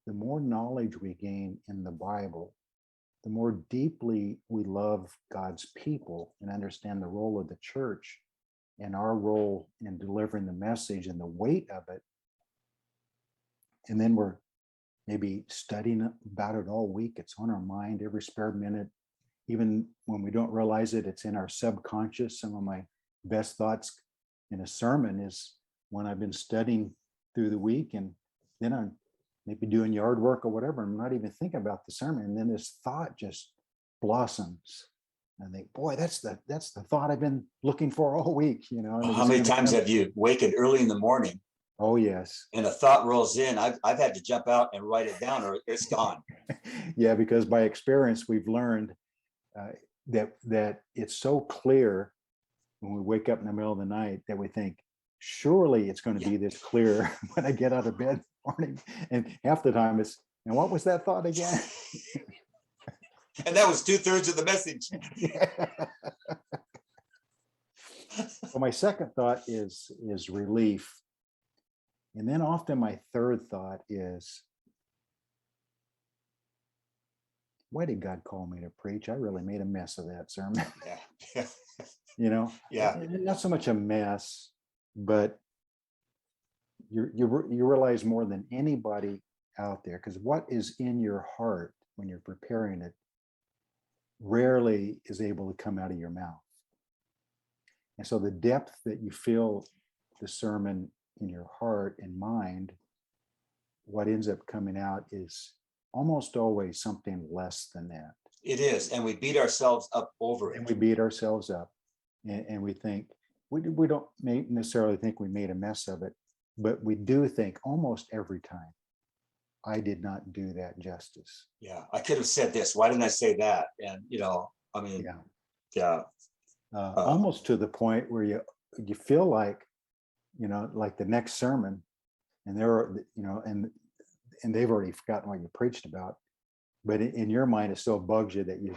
the more knowledge we gain in the Bible, the more deeply we love God's people and understand the role of the church and our role in delivering the message and the weight of it. And then we're maybe studying about it all week. It's on our mind every spare minute. Even when we don't realize it, it's in our subconscious. Some of my best thoughts in a sermon is when I've been studying through the week, and then I'm maybe doing yard work or whatever. I'm not even thinking about the sermon. And then this thought just blossoms. And I think, boy, that's the thought I've been looking for all week, How many times have you wakened early in the morning? Oh, yes. And a thought rolls in. I've had to jump out and write it down or it's gone. Yeah, because by experience, we've learned that it's so clear when we wake up in the middle of the night that we think, surely it's going to be this clear when I get out of bed in the morning. And half the time it's, and what was that thought again? And that was 2/3 of the message. Well, my second thought is relief. And then often my third thought is, why did God call me to preach? I really made a mess of that sermon. Not so much a mess, but you realize more than anybody out there, because what is in your heart when you're preparing it rarely is able to come out of your mouth. And so the depth that you feel the sermon in your heart and mind, what ends up coming out is almost always something less than that. It is. And we beat ourselves up over it. And we beat ourselves up. And we think, we don't necessarily think we made a mess of it, but we do think almost every time, I did not do that justice. Yeah, I could have said this. Why didn't I say that? And, almost to the point where you feel like, like the next sermon, and and they've already forgotten what you preached about, but in your mind, it still bugs you that you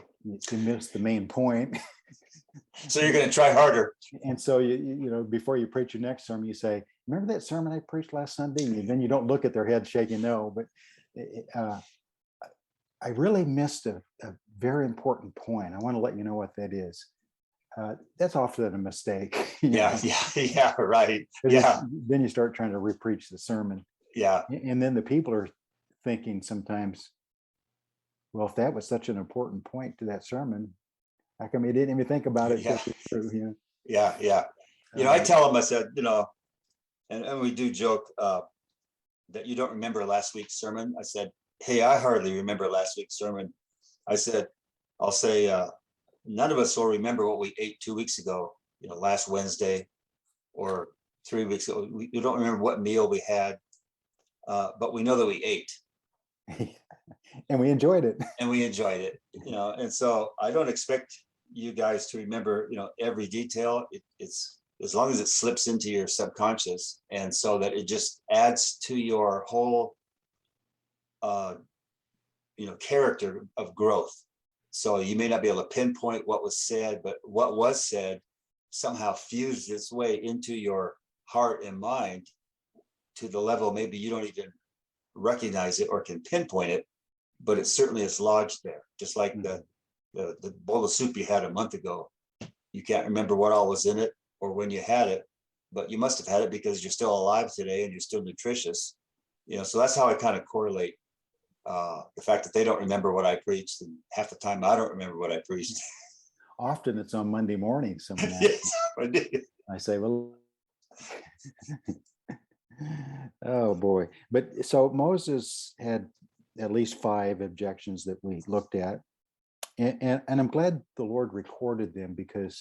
missed the main point. So you're going to try harder. And so before you preach your next sermon, you say, remember that sermon I preached last Sunday? And then you don't look at their head shaking no, but I really missed a very important point. I want to let you know what that is. That's often a mistake. Yeah, right. Yeah. Then you start trying to repreach the sermon. Yeah. And then the people are thinking sometimes, well, if that was such an important point to that sermon, how come you didn't even think about it? Yeah. I tell them, I said, and we do joke that you don't remember last week's sermon. I said, hey, I hardly remember last week's sermon. I said, I'll say, none of us will remember what we ate 2 weeks ago, last Wednesday or 3 weeks ago. We don't remember what meal we had, but we know that we ate. And we enjoyed it. And we enjoyed it, and so I don't expect you guys to remember, every detail. It's as long as it slips into your subconscious, and so that it just adds to your whole, character of growth. So you may not be able to pinpoint what was said, but what was said somehow fused its way into your heart and mind to the level maybe you don't even recognize it or can pinpoint it, but it certainly is lodged there. Just like the bowl of soup you had a month ago. You can't remember what all was in it or when you had it, but you must have had it because you're still alive today and you're still nutritious. So that's how I kind of correlate the fact that they don't remember what I preached, and half the time I don't remember what I preached. Often it's on Monday morning. Someone asks Yes, me. I say, well, oh boy. But so Moses had at least 5 objections that we looked at. And I'm glad the Lord recorded them because,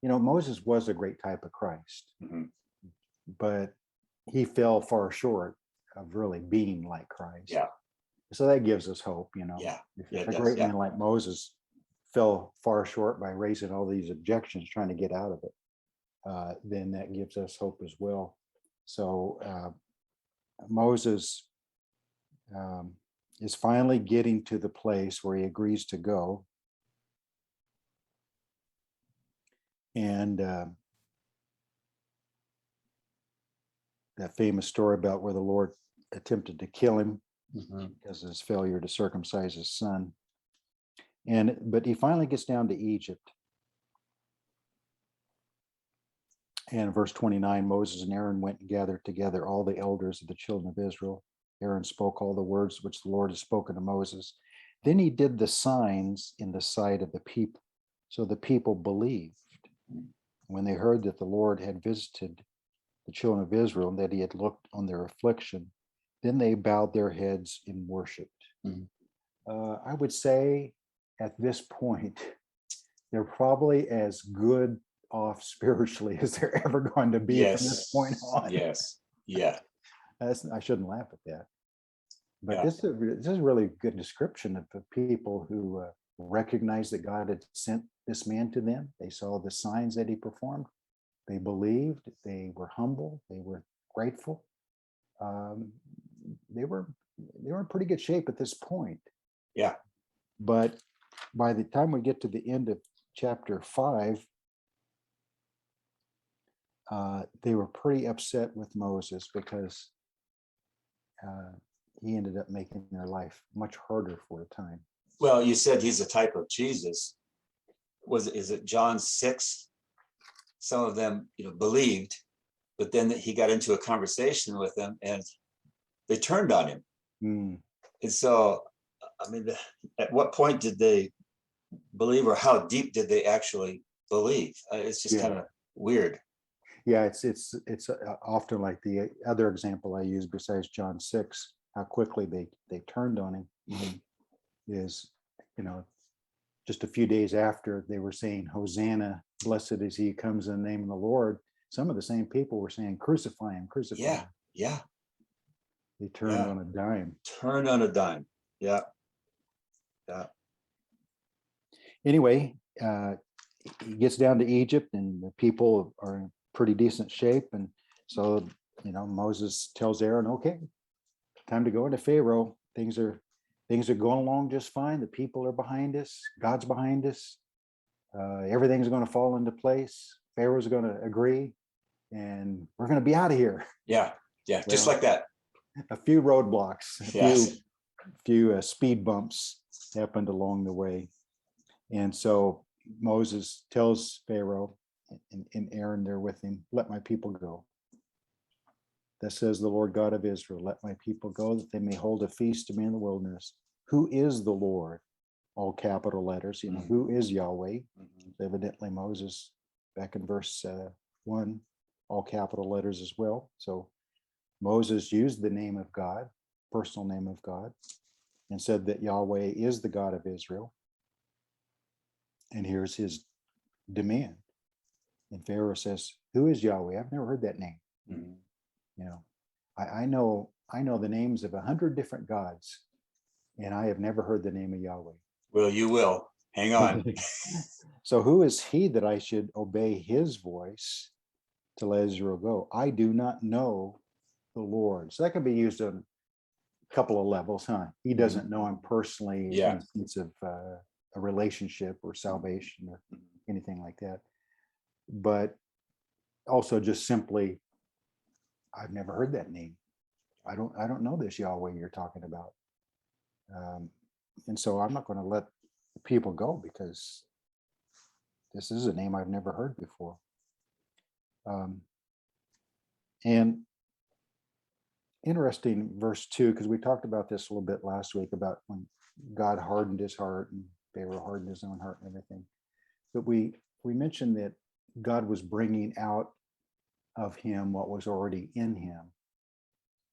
Moses was a great type of Christ, but he fell far short of really being like Christ. Yeah. So that gives us hope, Yeah. If a great man like Moses fell far short by raising all these objections, trying to get out of it, then that gives us hope as well. So Moses is finally getting to the place where he agrees to go. And that famous story about where the Lord attempted to kill him because of his failure to circumcise his son. But he finally gets down to Egypt. And verse 29, Moses and Aaron went and gathered together all the elders of the children of Israel. Aaron spoke all the words which the Lord had spoken to Moses. Then he did the signs in the sight of the people. So the people believed. When they heard that the Lord had visited the children of Israel and that he had looked on their affliction, then they bowed their heads and worshiped. I would say at this point, they're probably as good off spiritually as they're ever going to be from this point on. Yes. Yeah. I shouldn't laugh at that. But Yeah. this is a really good description of the people who recognized that God had sent this man to them. They saw the signs that he performed. They believed. They were humble. They were grateful. They were in pretty good shape at this point. Yeah. But by the time we get to the end of chapter 5, they were pretty upset with Moses because he ended up making their life much harder for a time. Well, you said he's a type of Jesus. Is it John 6? Some of them, believed, but then he got into a conversation with them and they turned on him. And so, at what point did they believe, or how deep did they actually believe? It's just kind of weird. Yeah, it's often like the other example I use besides John 6, how quickly they turned on him is, just a few days after they were saying, Hosanna, blessed is he who comes in the name of the Lord. Some of the same people were saying, crucify him, crucify him. Yeah. They turned on a dime. Turned on a dime. Yeah. Yeah. Anyway, he gets down to Egypt and the people are in pretty decent shape. And so, Moses tells Aaron, okay, time to go into Pharaoh. Things are going along just fine. The people are behind us. God's behind us. Everything's going to fall into place. Pharaoh's going to agree and we're going to be out of here. Yeah. Yeah. Just like that. A few roadblocks, Yes. few speed bumps happened along the way. And so Moses tells Pharaoh and Aaron there with him, let my people go. That says the Lord God of Israel, let my people go that they may hold a feast to me in the wilderness. Who is the Lord? All capital letters, who is Yahweh? Evidently Moses, back in verse 1, all capital letters as well. So Moses used the name of God, personal name of God, and said that Yahweh is the God of Israel. And here's his demand. And Pharaoh says, who is Yahweh? I've never heard that name. Mhm. You know, I know the names of 100 different gods, and I have never heard the name of Yahweh. Well, you will. Hang on. So who is he that I should obey his voice to let Israel go? I do not know the Lord. So that can be used on a couple of levels, huh? He doesn't know him personally Yeah. in the sense of a relationship or salvation or anything like that. But also just simply, I've never heard that name. I don't know this Yahweh you're talking about. And so I'm not going to let the people go because this is a name I've never heard before. And interesting, verse 2, because we talked about this a little bit last week about when God hardened his heart and Pharaoh hardened his own heart and everything. But we mentioned that God was bringing out of him what was already in him.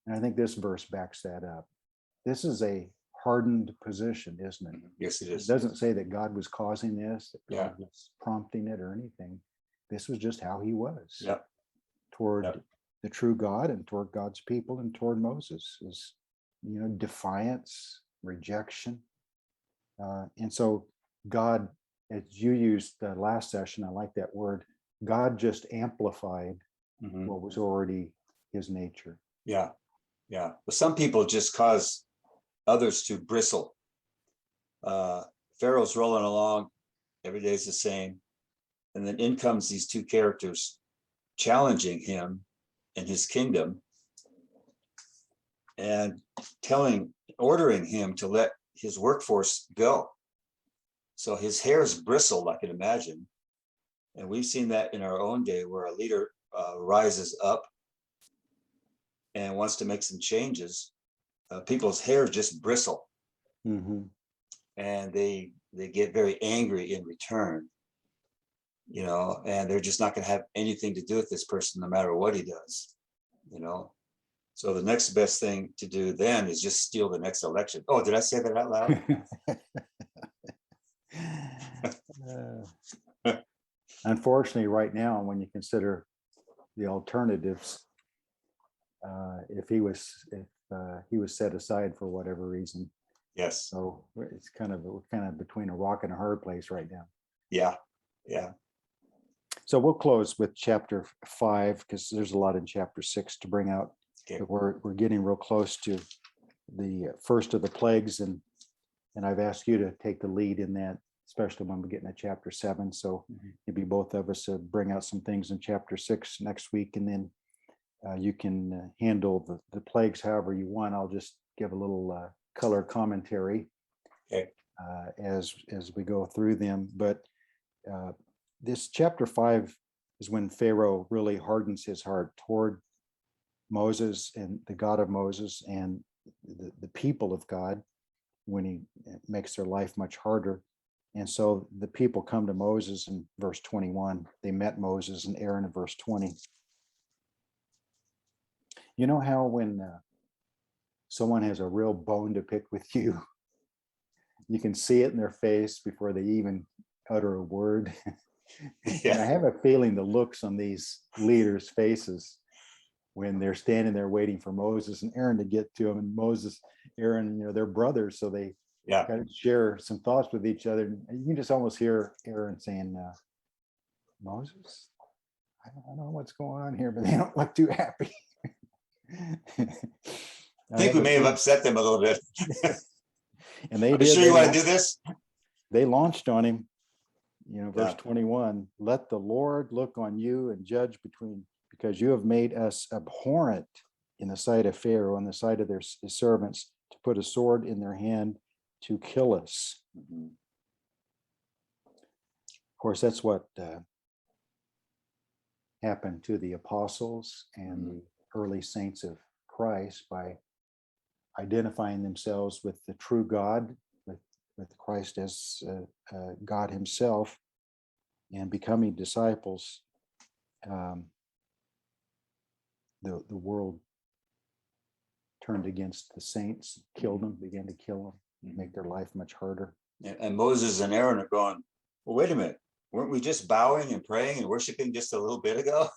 And I think this verse backs that up. This is a hardened position, isn't it? Yes, it It is. doesn't say that God was causing this, that God Yeah. was prompting it or anything. This was just how he was Yep. toward Yep. the true God and toward God's people and toward Moses is, defiance, rejection. And so God, as you used the last session, I like that word, God just amplified Mhm. what was already his nature. Yeah. Yeah. But some people just cause others to bristle. Pharaoh's rolling along, every day's the same. And then in comes these two characters challenging him and his kingdom and ordering him to let his workforce go. So his hairs bristle, I can imagine. And we've seen that in our own day where a leader rises up and wants to make some changes. People's hair just bristle. Mm-hmm. And they get very angry in return, and they're just not going to have anything to do with this person no matter what he does. So the next best thing to do then is just steal the next election. Oh, did I say that out loud? Unfortunately, right now, when you consider the alternatives, if he was set aside for whatever reason. Yes. So we're kind of between a rock and a hard place right now. Yeah. Yeah. So we'll close with chapter 5 because there's a lot in chapter 6 to bring out. Okay. But we're getting real close to the first of the plagues, and I've asked you to take the lead in that, especially when we get into chapter 7. So maybe both of us bring out some things in chapter 6 next week, and then you can handle the plagues however you want. I'll just give a little color commentary as we go through them. But this chapter 5 is when Pharaoh really hardens his heart toward Moses and the God of Moses and the people of God, when he makes their life much harder. And so the people come to Moses in verse 21. They met Moses and Aaron in verse 20. You know how when someone has a real bone to pick with you, you can see it in their face before they even utter a word. Yeah. And I have a feeling the looks on these leaders' faces when they're standing there waiting for Moses and Aaron to get to them, and Moses, Aaron, they're brothers, so they got to share some thoughts with each other. And you can just almost hear Aaron saying, Moses, I don't know what's going on here, but they don't look too happy. I think we may have upset them a little bit. And they Are did. you sure you want to do this? They launched on him. Verse 21, let the Lord look on you and judge because you have made us abhorrent in the sight of Pharaoh and the sight of his servants, to put a sword in their hand to kill us. Mm-hmm. Of course, that's what happened to the apostles and the early saints of Christ by identifying themselves with the true God, with Christ as God himself, and becoming disciples. The world turned against the saints, killed them, began to kill them, make their life much harder. And Moses and Aaron are going, well, wait a minute. Weren't we just bowing and praying and worshiping just a little bit ago?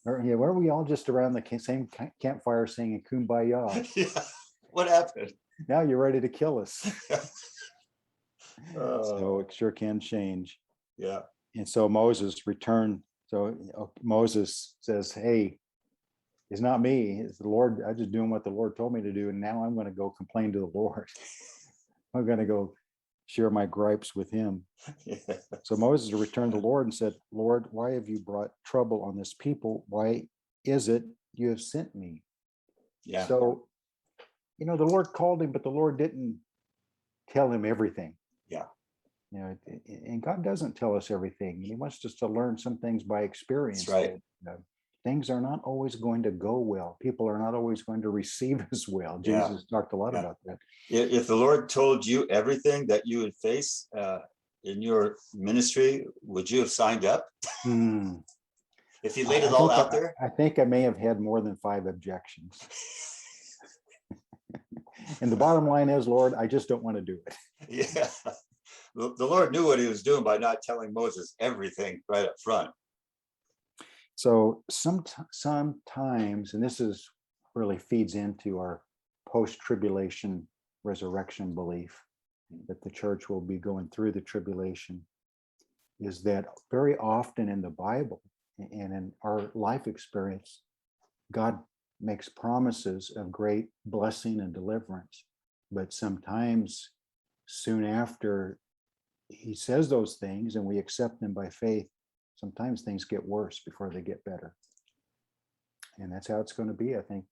Yeah, weren't we all just around the same campfire singing Kumbaya? Yeah. What happened? Now you're ready to kill us. Uh, So it sure can change. yeah. And so Moses returned. So Moses says, hey, it's not me. It's the Lord. I'm just doing what the Lord told me to do. And now I'm going to go complain to the Lord. I'm going to go share my gripes with him. Yeah. So Moses returned to the Lord and said, Lord, why have you brought trouble on this people? Why is it you have sent me? Yeah. So, the Lord called him, but the Lord didn't tell him everything. Yeah. And God doesn't tell us everything. He wants us to learn some things by experience. That's right. That, things are not always going to go well. People are not always going to receive us well. Yeah. Jesus talked a lot Yeah. about that. If the Lord told you everything that you would face in your ministry, would you have signed up? If he laid it all out there? I think I may have had more than 5 objections. And the bottom line is, Lord, I just don't want to do it. Yeah. The Lord knew what he was doing by not telling Moses everything right up front. So sometimes, and this is really feeds into our post-tribulation resurrection belief that the church will be going through the tribulation, is that very often in the Bible and in our life experience, God makes promises of great blessing and deliverance, but sometimes soon after he says those things and we accept them by faith, sometimes things get worse before they get better. And that's how it's going to be, I think.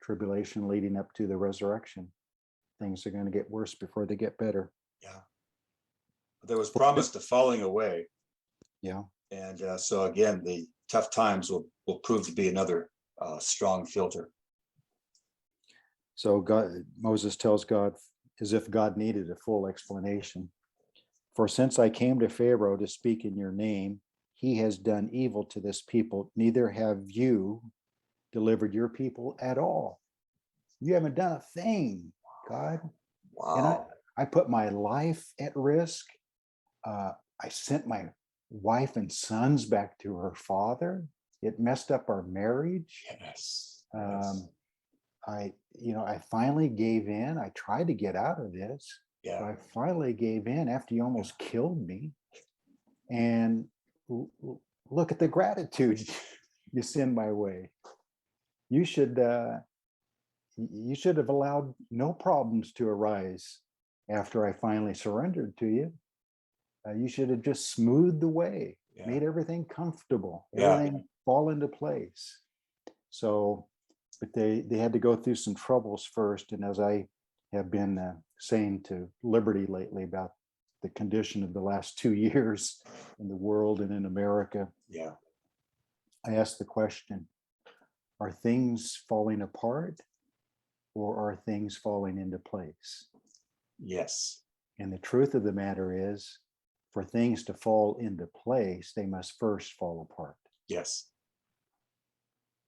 Tribulation leading up to the resurrection, things are going to get worse before they get better. Yeah. There was promise to falling away. Yeah. And so again, the tough times will prove to be another strong filter. So Moses tells God, as if God needed a full explanation. For since I came to Pharaoh to speak in your name, he has done evil to this people. Neither have you delivered your people at all. You haven't done a thing, God. Wow. And I put my life at risk. I sent my wife and sons back to her father. It messed up our marriage. Yes. I finally gave in. I tried to get out of this. Yeah. So I finally gave in after you almost killed me. And look at the gratitude you send my way. You should have allowed no problems to arise after I finally surrendered to you. You should have just smoothed the way, made everything comfortable, everything fall into place. So, but they had to go through some troubles first. And as I have been saying to Liberty lately about the condition of the last 2 years in the world and in America, I asked the question, are things falling apart or are things falling into place? Yes. And the truth of the matter is, for things to fall into place, they must first fall apart. Yes.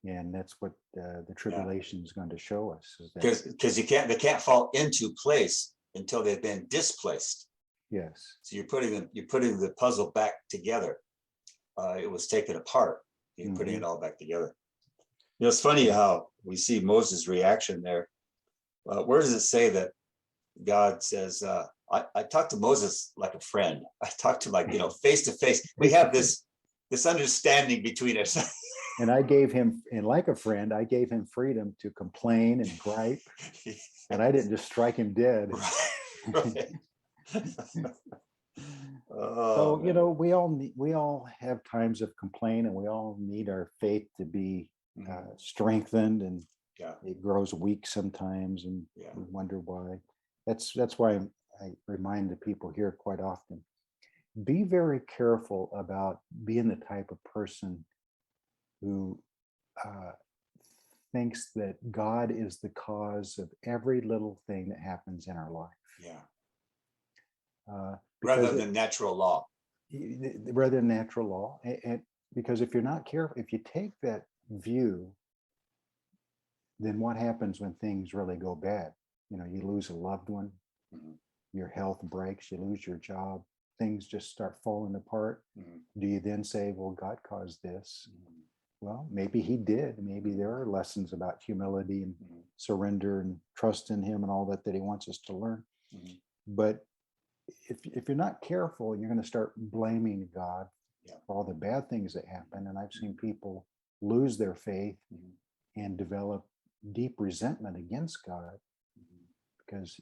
And that's what the tribulation is going to show us. Because they can't fall into place until they've been displaced. Yes. So you're putting the puzzle back together. It was taken apart. You're putting it all back together. It's funny how we see Moses' reaction there. Where does it say that God says, I talked to Moses like a friend. I talked to him face to face. We have this understanding between us. And I gave him, and like a friend, I gave him freedom to complain and gripe. And I didn't just strike him dead. Right. So, we all have times of complaint, and we all need our faith to be strengthened, and it grows weak sometimes, and we wonder why. That's why I remind the people here quite often, be very careful about being the type of person who thinks that God is the cause of every little thing that happens in our life. Rather than natural law. Rather than natural law. And because if you're not careful, if you take that view, then what happens when things really go bad? You lose a loved one, your health breaks, you lose your job, things just start falling apart, do you then say, well, God caused this? Well, maybe he did. Maybe there are lessons about humility and surrender and trust in him and all that he wants us to learn. But if you're not careful, you're going to start blaming God for all the bad things that happen. And I've seen people lose their faith and develop deep resentment against God because,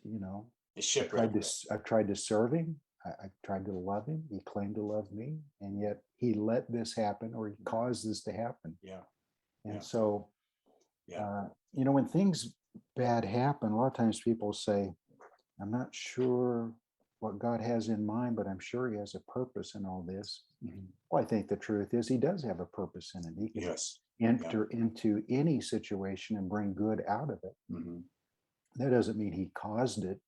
I've tried to serve him. I tried to love him. He claimed to love me, and yet he let this happen, or he caused this to happen. And so, when things bad happen, a lot of times people say, I'm not sure what God has in mind, but I'm sure he has a purpose in all this. Well, I think the truth is he does have a purpose in it. He can enter into any situation and bring good out of it. That doesn't mean he caused it.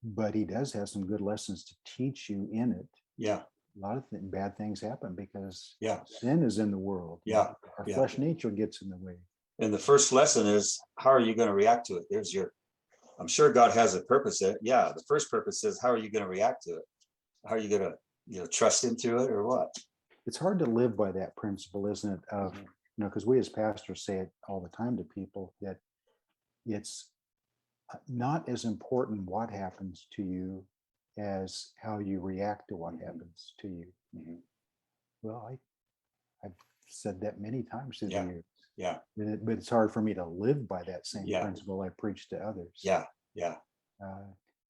But he does have some good lessons to teach you in it. A lot of bad things happen because sin is in the world. Our flesh nature gets in the way. And the first lesson is, how are you going to react to it? I'm sure God has a purpose. The first purpose is, how are you going to react to it? How are you going to, trust him through it, or what? It's hard to live by that principle, isn't it? Of, because we as pastors say it all the time to people, that it's not as important what happens to you as how you react to what happens to you. Well, I've said that many times through the years. But it's hard for me to live by that same principle I preach to others.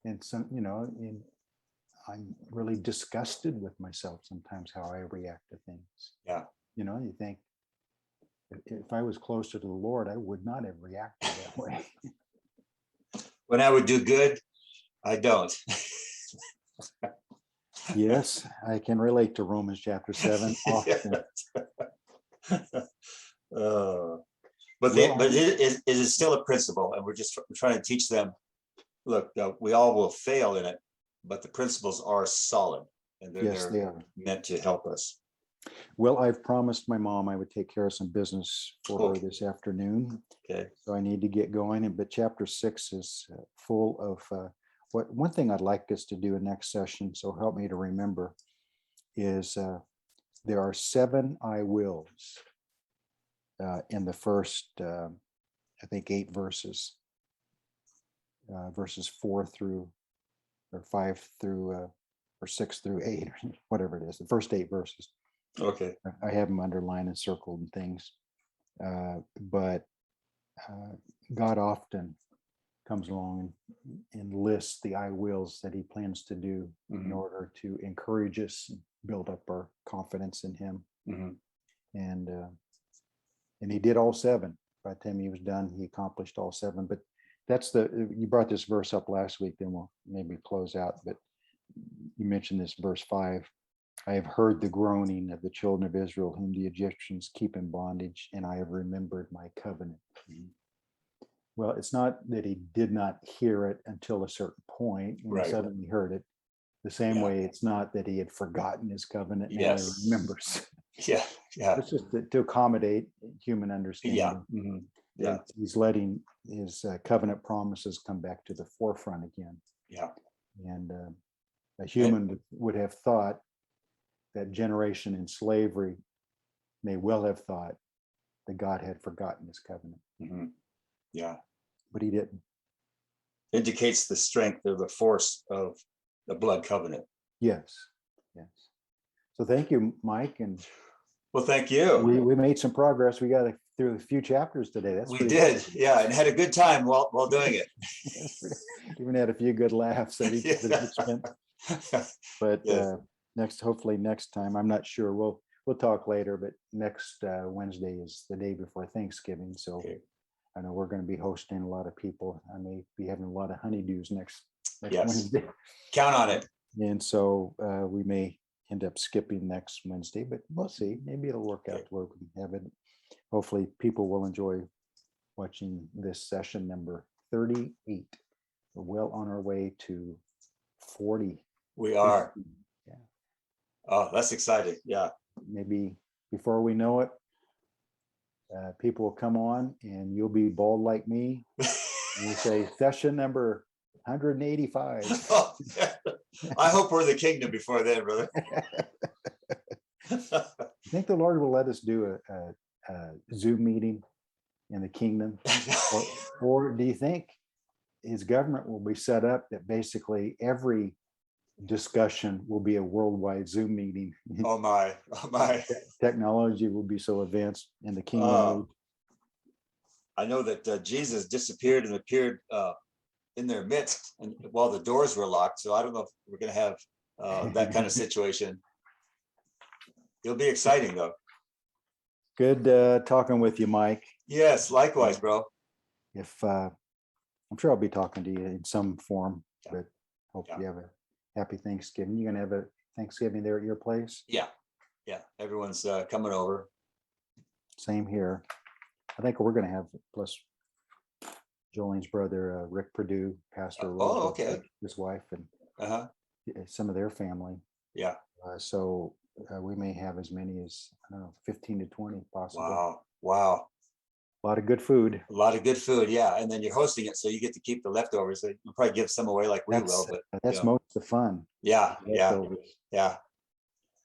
And some, I'm really disgusted with myself sometimes how I react to things. You think, if I was closer to the Lord, I would not have reacted that way. When I would do good, I don't. Yes, I can relate to Romans chapter 7 often. But it is still a principle, and we're trying to teach them. Look, we all will fail in it, but the principles are solid, and they're meant to help us. Well, I've promised my mom I would take care of some business for her this afternoon. So I need to get going. But chapter 6 is full of one thing I'd like us to do in next session, so help me to remember, is there are 7 I wills in the first, I think, 8 verses, verses 4 through, or 5 through, or 6 through 8, or whatever it is, the first 8 verses. I have them underlined and circled and things. But God often comes along and lists the I wills that he plans to do in order to encourage us and build up our confidence in him. And he did all 7. By the time he was done, he accomplished all 7. But you brought this verse up last week, then we'll maybe close out. But you mentioned this verse 5. I have heard the groaning of the children of Israel, whom the Egyptians keep in bondage, and I have remembered my covenant. Well, it's not that he did not hear it until a certain point and suddenly heard it. The same way, it's not that he had forgotten his covenant and now he remembers. It's just to accommodate human understanding. He's letting his covenant promises come back to the forefront again. And a human would have thought, that generation in slavery may well have thought that God had forgotten his covenant. But he didn't. Indicates the strength or the force of the blood covenant. Yes. So thank you, Mike. And well, thank you. We made some progress. We got through a few chapters today. We did. And had a good time while doing it. Even had a few good laughs at each expense. But hopefully next time, I'm not sure. We'll talk later, but next Wednesday is the day before Thanksgiving. So I know we're going to be hosting a lot of people. I may be having a lot of honeydews next Wednesday. Count on it. And so we may end up skipping next Wednesday, but we'll see. Maybe it'll work out to where we can have it. Hopefully people will enjoy watching this session number 38. We're well on our way to 40. We are. Oh, that's exciting. Maybe before we know it, people will come on and you'll be bald like me. And you say session number 185. I hope we're the kingdom before then, brother. I think the Lord will let us do a Zoom meeting in the kingdom, or do you think his government will be set up that basically every discussion will be a worldwide Zoom meeting? Oh my. Technology will be so advanced in the kingdom. I know that Jesus disappeared and appeared in their midst, and while the doors were locked. So I don't know if we're going to have that kind of situation. It'll be exciting, though. Good talking with you, Mike. Yes, likewise, bro. If I'm sure I'll be talking to you in some form, but hope you have a happy Thanksgiving. You're gonna have a Thanksgiving there at your place? Yeah. Everyone's coming over. Same here. I think we're gonna have, plus Jolene's brother, Rick Purdue, pastor. Okay. His wife and some of their family. Yeah. So we may have as many as, I don't know, 15 to 20 possibly. Wow. A lot of good food. A lot of good food, yeah. And then you're hosting it, so you get to keep the leftovers. So you'll probably give some away like we will, but that's most of the fun. Yeah.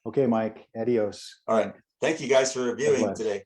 Okay, Mike. Adios. All right. Thank you guys for viewing today.